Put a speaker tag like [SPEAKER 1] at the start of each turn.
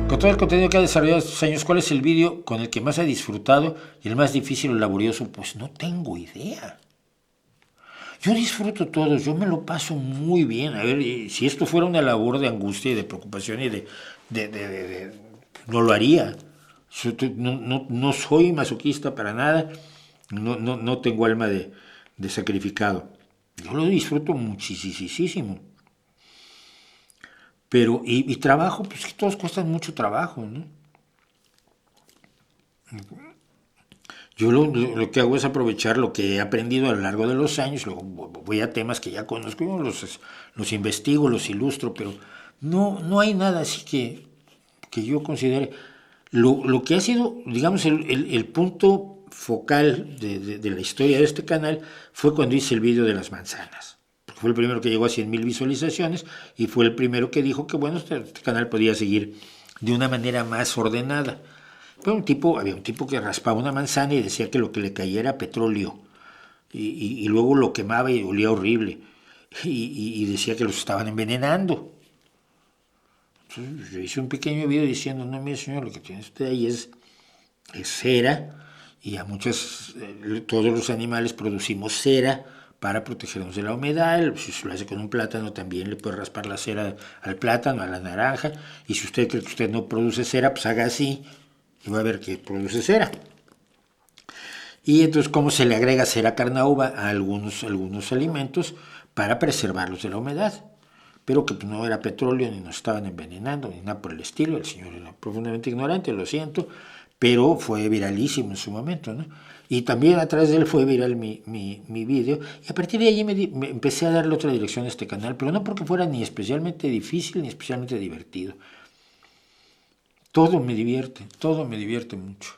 [SPEAKER 1] Con todo el contenido que ha desarrollado estos años, ¿cuál es el vídeo con el que más ha disfrutado y el más difícil o laborioso? Pues no tengo idea. Yo disfruto todos, yo me lo paso muy bien. A ver, si esto fuera una labor de angustia y de preocupación y no lo haría. No soy masoquista para nada, no tengo alma de sacrificado. Yo lo disfruto muchísimo. Pero, y trabajo, pues que todos cuestan mucho trabajo, ¿no? Yo lo que hago es aprovechar lo que he aprendido a lo largo de los años, luego voy a temas que ya conozco, los investigo, los ilustro, pero no hay nada así que yo considere. Lo que ha sido, digamos, el punto focal de la historia de este canal fue cuando hice el vídeo de las manzanas. Porque fue el primero que llegó a 100,000 visualizaciones y fue el primero que dijo que, bueno, este canal podía seguir de una manera más ordenada. Pero había un tipo que raspaba una manzana y decía que lo que le caía era petróleo. Y luego lo quemaba y olía horrible. Y decía que los estaban envenenando. Entonces yo hice un pequeño video diciendo, no, mire señor, lo que tiene usted ahí es cera. Y todos los animales producimos cera para protegernos de la humedad. Si se lo hace con un plátano, también le puede raspar la cera al plátano, a la naranja. Y si usted cree que usted no produce cera, pues haga así y va a ver que produce cera. Y entonces cómo se le agrega cera carnauba a algunos alimentos para preservarlos de la humedad. Pero que pues, no era petróleo, ni nos estaban envenenando, ni nada por el estilo. El señor era profundamente ignorante, lo siento, pero fue viralísimo en su momento, ¿no? Y también atrás de él fue viral mi vídeo. Y a partir de allí me empecé a darle otra dirección a este canal, pero no porque fuera ni especialmente difícil ni especialmente divertido. Todo me divierte mucho.